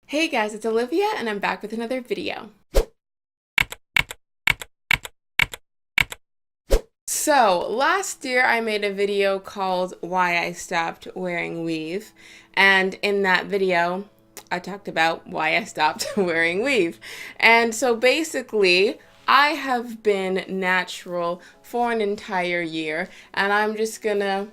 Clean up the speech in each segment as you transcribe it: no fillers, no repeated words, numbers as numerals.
Hey guys, it's Olivia and I'm back with another video. So, last year I made a video called Why I Stopped Wearing Weave, and in that video I talked about why I stopped wearing weave. And so basically, I have been natural for an entire year, and I'm just gonna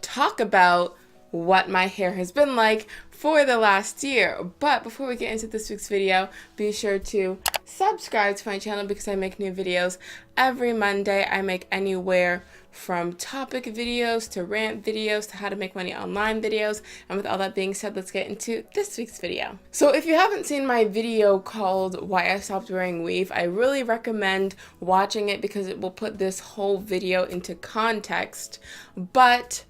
talk about what my hair has been like for the last year. But before we get into this week's video, be sure to subscribe to my channel because I make new videos every Monday. I make anywhere from topic videos to rant videos to how to make money online videos. And with all that being said, let's get into this week's video. So if you haven't seen my video called Why I Stopped Wearing Weave, I really recommend watching it because it will put this whole video into context. But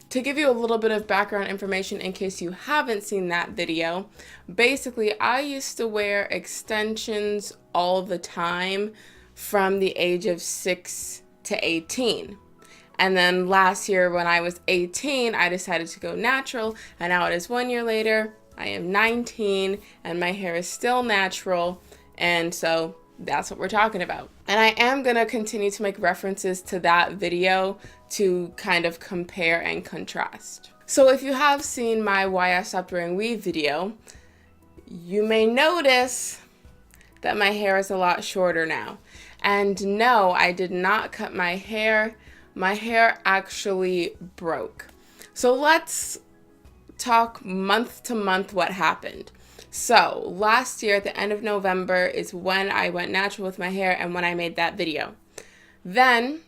to give you a little bit of background information in case you haven't seen that video, basically I used to wear extensions all the time from the age of 6 to 18. And then last year when I was 18, I decided to go natural, and now it is 1 year later, I am 19 and my hair is still natural, and so that's what we're talking about. And I am going to continue to make references to that video to kind of compare and contrast. So if you have seen my Why I Stopped Wearing Weave video, you may notice that my hair is a lot shorter now. And no, I did not cut my hair. My hair actually broke. So let's talk month to month what happened. So last year at the end of November is when I went natural with my hair and when I made that video. Then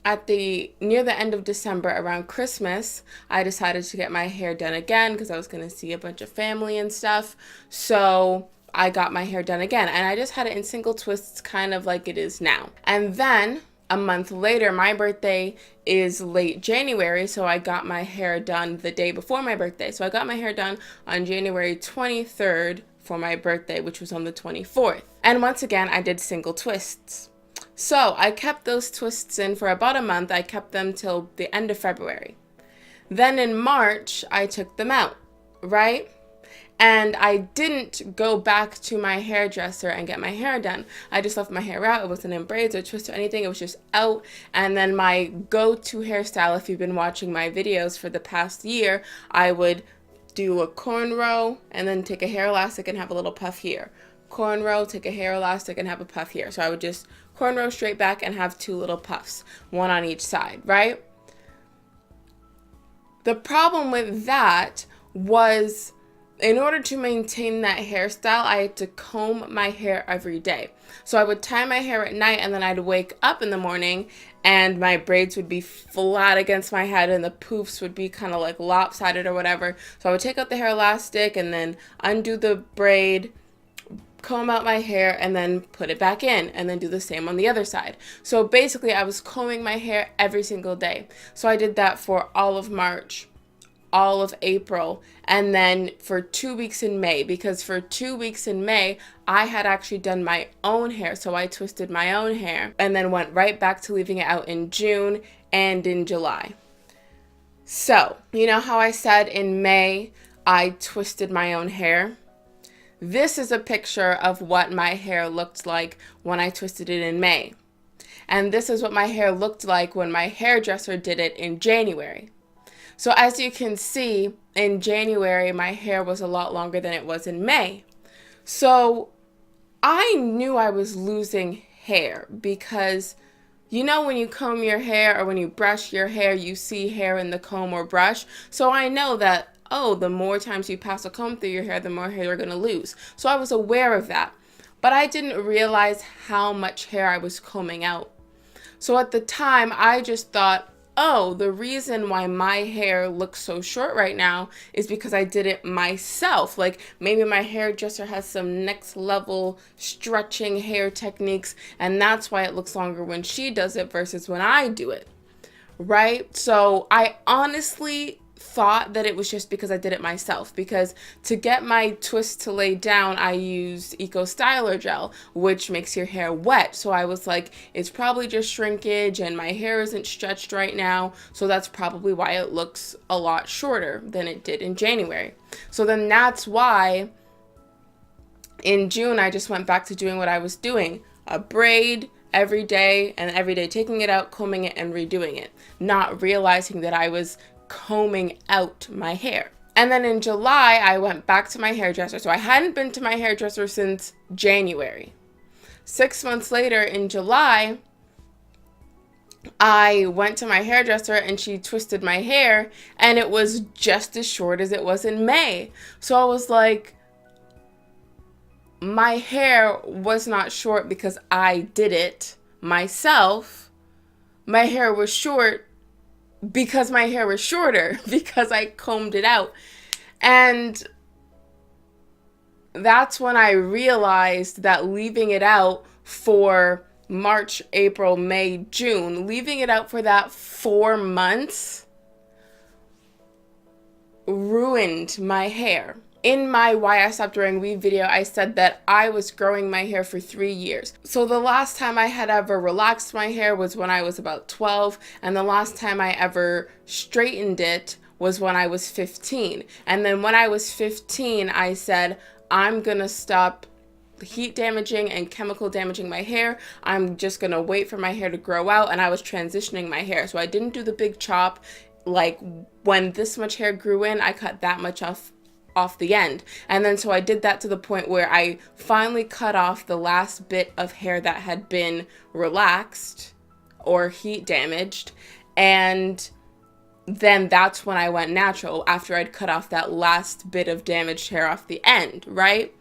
near the end of December, around Christmas, I decided to get my hair done again because I was going to see a bunch of family and stuff. So I got my hair done again, and I just had it in single twists, kind of like it is now. And then a month later, my birthday is late January, so I got my hair done the day before my birthday. So I got my hair done on January 23rd for my birthday, which was on the 24th. And once again, I did single twists. So I kept those twists in for about a month. I kept them till the end of February. Then in March, I took them out, right? And I didn't go back to my hairdresser and get my hair done. I just left my hair out. It wasn't in braids or twists or anything. It was just out. And then my go-to hairstyle, if you've been watching my videos for the past year, I would do a cornrow and then take a hair elastic and have a little puff here. Cornrow, take a hair elastic and have a puff here. So I would just cornrow straight back and have two little puffs, one on each side, right? The problem with that was, in order to maintain that hairstyle, I had to comb my hair every day. So I would tie my hair at night, and then I'd wake up in the morning and my braids would be flat against my head and the poofs would be kind of like lopsided or whatever. So I would take out the hair elastic and then undo the braid, comb out my hair, and then put it back in, and then do the same on the other side. So basically I was combing my hair every single day. So I did that for all of March, all of April, and then for 2 weeks in May, because for 2 weeks in May, I had actually done my own hair. So I twisted my own hair and then went right back to leaving it out in June and in July. So, you know how I said in May, I twisted my own hair? This is a picture of what my hair looked like when I twisted it in May. And this is what my hair looked like when my hairdresser did it in January. So as you can see, in January, my hair was a lot longer than it was in May. So I knew I was losing hair because, you know, when you comb your hair or when you brush your hair, you see hair in the comb or brush. So I know that, oh, the more times you pass a comb through your hair, the more hair you're going to lose. So I was aware of that. But I didn't realize how much hair I was combing out. So at the time, I just thought, oh, the reason why my hair looks so short right now is because I did it myself. Like maybe my hairdresser has some next level stretching hair techniques, and that's why it looks longer when she does it versus when I do it, right? So I honestly thought that it was just because I did it myself, because to get my twist to lay down, I used Eco Styler gel, which makes your hair wet. So I was like, it's probably just shrinkage and my hair isn't stretched right now. So that's probably why it looks a lot shorter than it did in January. So then that's why In June, I just went back to doing what I was doing. A braid every day, and every day taking it out, combing it, and redoing it. Not realizing that I was combing out my hair. And then in July, I went back to my hairdresser. So I hadn't been to my hairdresser since January. 6 months later, in July, I went to my hairdresser and she twisted my hair, and it was just as short as it was in May. So I was like, my hair was not short because I did it myself. My hair was short because my hair was shorter, because I combed it out. And that's when I realized that leaving it out for March, April, May, June, leaving it out for that 4 months ruined my hair. In my Why I Stopped Wearing Weave video, I said that I was growing my hair for 3 years. So the last time I had ever relaxed my hair was when I was about 12, and the last time I ever straightened it was when I was 15. And then when I was 15, I said, I'm gonna stop heat damaging and chemical damaging my hair. I'm just gonna wait for my hair to grow out, and I was transitioning my hair. So I didn't do the big chop. Like, when this much hair grew in, I cut that much off the end. And then so I did that to the point where I finally cut off the last bit of hair that had been relaxed or heat damaged, and then that's when I went natural, after I'd cut off that last bit of damaged hair off the end, right?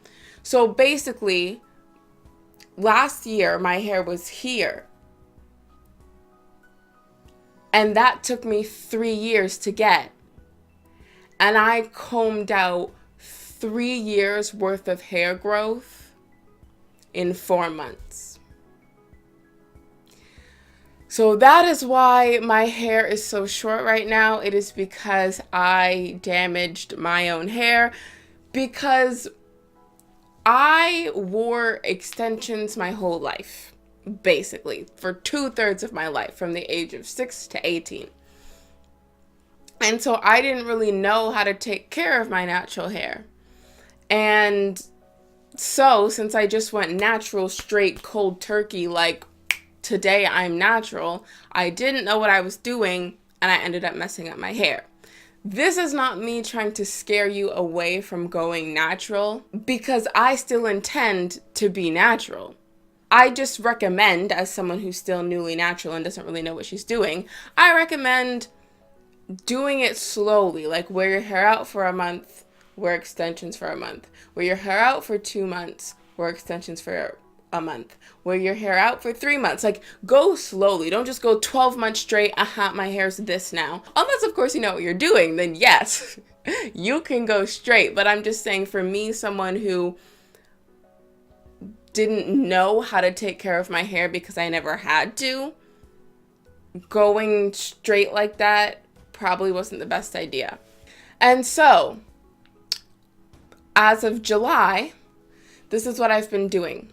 So basically, last year my hair was here, and that took me 3 years to get. And I combed out 3 years worth of hair growth in 4 months. So that is why my hair is so short right now. It is because I damaged my own hair, because I wore extensions my whole life, basically, for 2/3 of my life, from the age of 6 to 18. And so I didn't really know how to take care of my natural hair. And so since I just went natural, straight, cold turkey, like today I'm natural, I didn't know what I was doing, and I ended up messing up my hair. This is not me trying to scare you away from going natural, because I still intend to be natural. I just recommend, as someone who's still newly natural and doesn't really know what she's doing, I recommend doing it slowly. Like, wear your hair out for a month, wear extensions for a month. Wear your hair out for 2 months, wear extensions for a month. Wear your hair out for 3 months. Like, go slowly. Don't just go 12 months straight. My hair's this now. Unless, of course, you know what you're doing, then yes, you can go straight. But I'm just saying, for me, someone who didn't know how to take care of my hair because I never had to, going straight like that probably wasn't the best idea. And so, as of July, this is what I've been doing.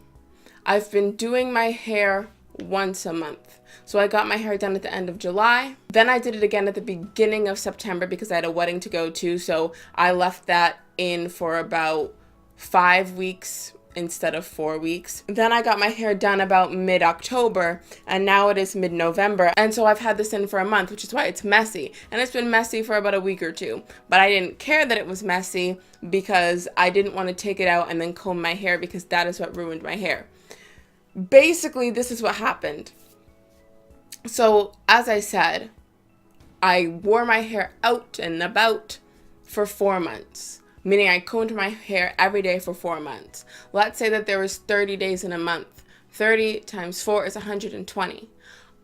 I've been doing my hair once a month. So I got my hair done at the end of July. Then I did it again at the beginning of September because I had a wedding to go to. So I left that in for about 5 weeks instead of 4 weeks. Then I got my hair done about mid-October, and now it is mid-November. And so I've had this in for a month, which is why it's messy. And it's been messy for about a week or two. But I didn't care that it was messy because I didn't want to take it out and then comb my hair, because that is what ruined my hair. Basically, this is what happened. So, as I said, I wore my hair out and about for 4 months. Meaning I combed my hair every day for 4 months. Let's say that there was 30 days in a month. 30 times 4 is 120.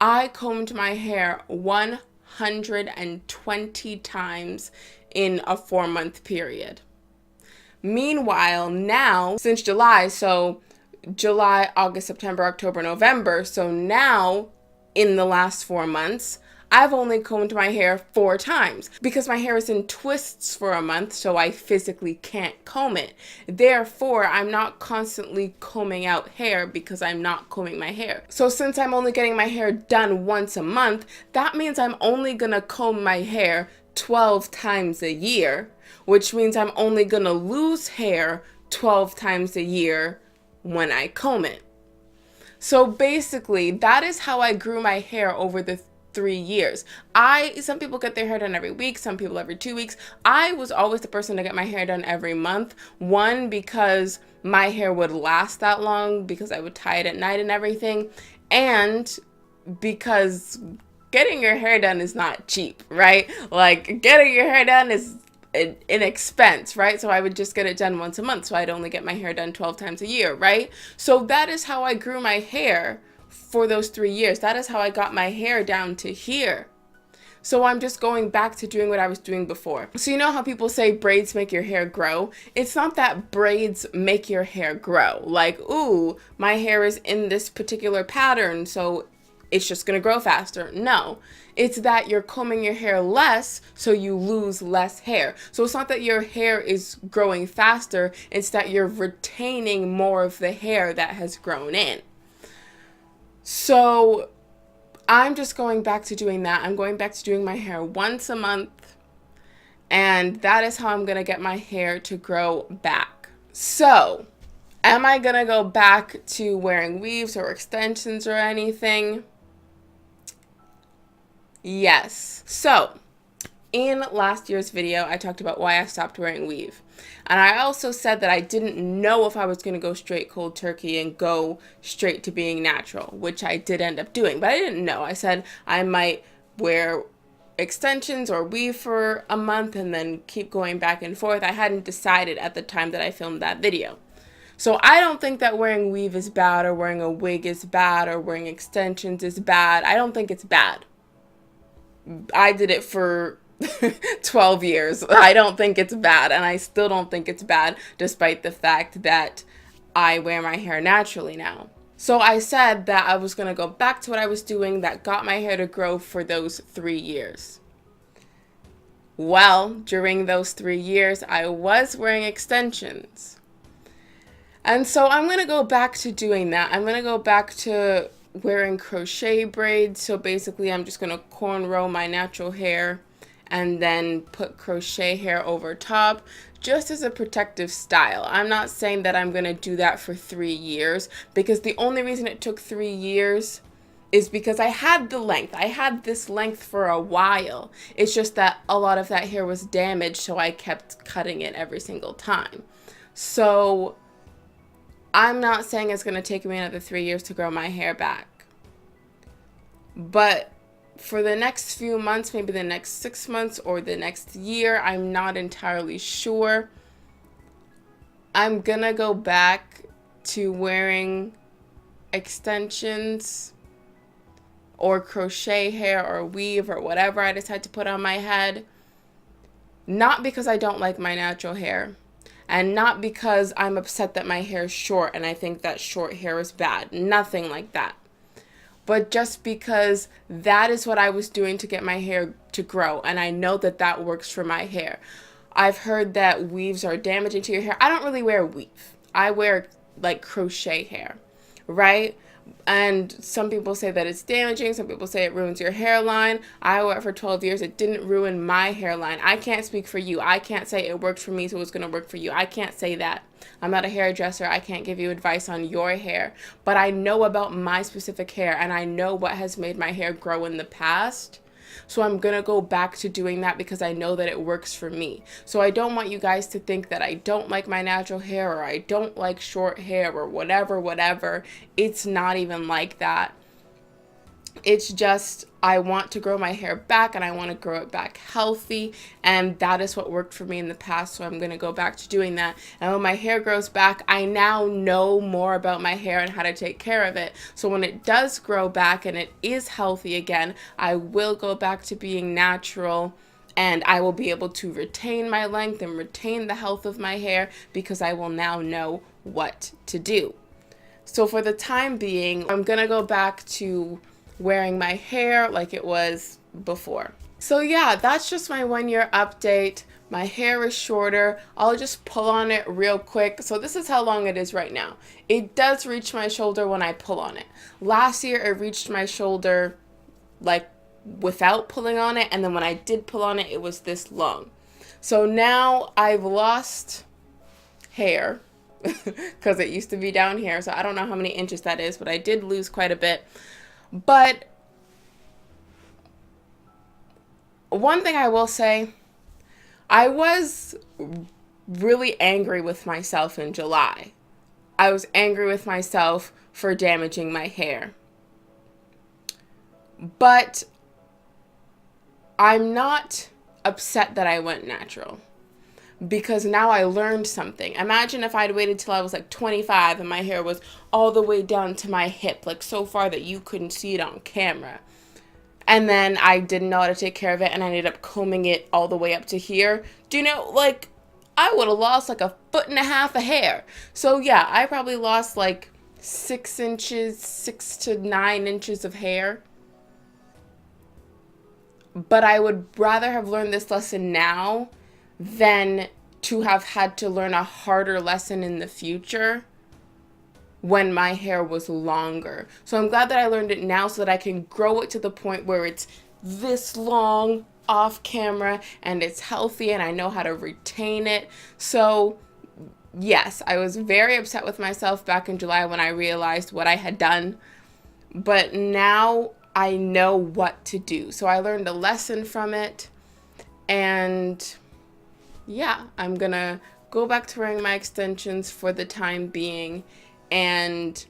I combed my hair 120 times in a 4-month period. Meanwhile, now, since July, so July, August, September, October, November, so now, in the last 4 months, I've only combed my hair 4 times because my hair is in twists for a month, so I physically can't comb it. Therefore, I'm not constantly combing out hair because I'm not combing my hair. So since I'm only getting my hair done once a month, that means I'm only gonna comb my hair 12 times a year, which means I'm only gonna lose hair 12 times a year when I comb it. So basically, that is how I grew my hair over the 3 years. Some people get their hair done every week, some people every 2 weeks. I was always the person to get my hair done every month. One, because my hair would last that long because I would tie it at night and everything. And because getting your hair done is not cheap, right? Like, getting your hair done is an expense, right? So I would just get it done once a month. So I'd only get my hair done 12 times a year, right? So that is how I grew my hair for those 3 years. That is how I got my hair down to here. So I'm just going back to doing what I was doing before. So you know how people say braids make your hair grow? It's not that braids make your hair grow. Like, ooh, my hair is in this particular pattern, so it's just gonna grow faster. No, it's that you're combing your hair less, so you lose less hair. So it's not that your hair is growing faster, it's that you're retaining more of the hair that has grown in. So I'm just going back to doing that. I'm going back to doing my hair once a month, and that is how I'm gonna get my hair to grow back. So, am I gonna go back to wearing weaves or extensions or anything? Yes. So, in last year's video, I talked about why I stopped wearing weave. And I also said that I didn't know if I was going to go straight cold turkey and go straight to being natural, which I did end up doing. But I didn't know. I said I might wear extensions or weave for a month and then keep going back and forth. I hadn't decided at the time that I filmed that video. So I don't think that wearing weave is bad, or wearing a wig is bad, or wearing extensions is bad. I don't think it's bad. I did it for 12 years. I don't think it's bad, and I still don't think it's bad, despite the fact that I wear my hair naturally now. So I said that I was going to go back to what I was doing that got my hair to grow for those 3 years. Well, during those 3 years, I was wearing extensions. And so I'm going to go back to doing that. I'm going to go back to wearing crochet braids. So basically, I'm just going to cornrow my natural hair and then put crochet hair over top, just as a protective style. I'm not saying that I'm going to do that for 3 years, because the only reason it took 3 years is because I had the length. I had this length for a while. It's just that a lot of that hair was damaged, so I kept cutting it every single time. So I'm not saying it's going to take me another 3 years to grow my hair back. But for the next few months, maybe the next 6 months or the next year, I'm not entirely sure, I'm going to go back to wearing extensions or crochet hair or weave or whatever I decide to put on my head. Not because I don't like my natural hair, and not because I'm upset that my hair is short and I think that short hair is bad. Nothing like that. But just because that is what I was doing to get my hair to grow, and I know that that works for my hair. I've heard that weaves are damaging to your hair. I don't really wear weave. I wear like crochet hair, right? And some people say that it's damaging. Some people say it ruins your hairline. I wore it for 12 years. It didn't ruin my hairline. I can't speak for you. I can't say it worked for me, so it's going to work for you. I can't say that. I'm not a hairdresser. I can't give you advice on your hair. But I know about my specific hair, and I know what has made my hair grow in the past. So I'm going to go back to doing that because I know that it works for me. So I don't want you guys to think that I don't like my natural hair, or I don't like short hair, or whatever. It's not even like that. It's just I want to grow my hair back, and I want to grow it back healthy, and that is what worked for me in the past, so I'm going to go back to doing that. And when my hair grows back, I now know more about my hair and how to take care of it. So when it does grow back and it is healthy again, I will go back to being natural, and I will be able to retain my length and retain the health of my hair because I will now know what to do. So for the time being, I'm going to go back to wearing my hair like it was before. So yeah, that's just my 1 year update. My hair is shorter. I'll just pull on it real quick. So this is how long it is right now. It does reach my shoulder when I pull on it. Last year it reached my shoulder like without pulling on it, and then when I did pull on it, it was this long. So now I've lost hair. because it used to be down here. So I don't know how many inches that is, but I did lose quite a bit. But one thing I will say, I was really angry with myself in July. I was angry with myself for damaging my hair. But I'm not upset that I went natural, because now I learned something. Imagine if I'd waited till I was like 25 and my hair was all the way down to my hip, like so far that you couldn't see it on camera. And then I didn't know how to take care of it, and I ended up combing it all the way up to here. Do you know, like, I would have lost like 1.5 feet of hair. So yeah, I probably lost like 6 inches, 6 to 9 inches of hair. But I would rather have learned this lesson now than to have had to learn a harder lesson in the future when my hair was longer. So I'm glad that I learned it now so that I can grow it to the point where it's this long off camera and it's healthy and I know how to retain it. So yes, I was very upset with myself back in July when I realized what I had done. But now I know what to do. So I learned a lesson from it, and yeah, I'm gonna go back to wearing my extensions for the time being and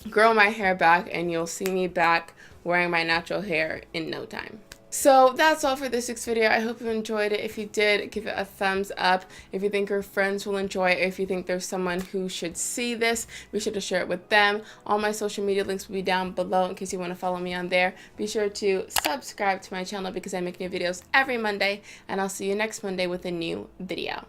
grow my hair back, and you'll see me back wearing my natural hair in no time. So that's all for this week's video. I hope you enjoyed it. If you did, give it a thumbs up. If you think your friends will enjoy it, or if you think there's someone who should see this, be sure to share it with them. All my social media links will be down below in case you want to follow me on there. Be sure to subscribe to my channel because I make new videos every Monday, and I'll see you next Monday with a new video.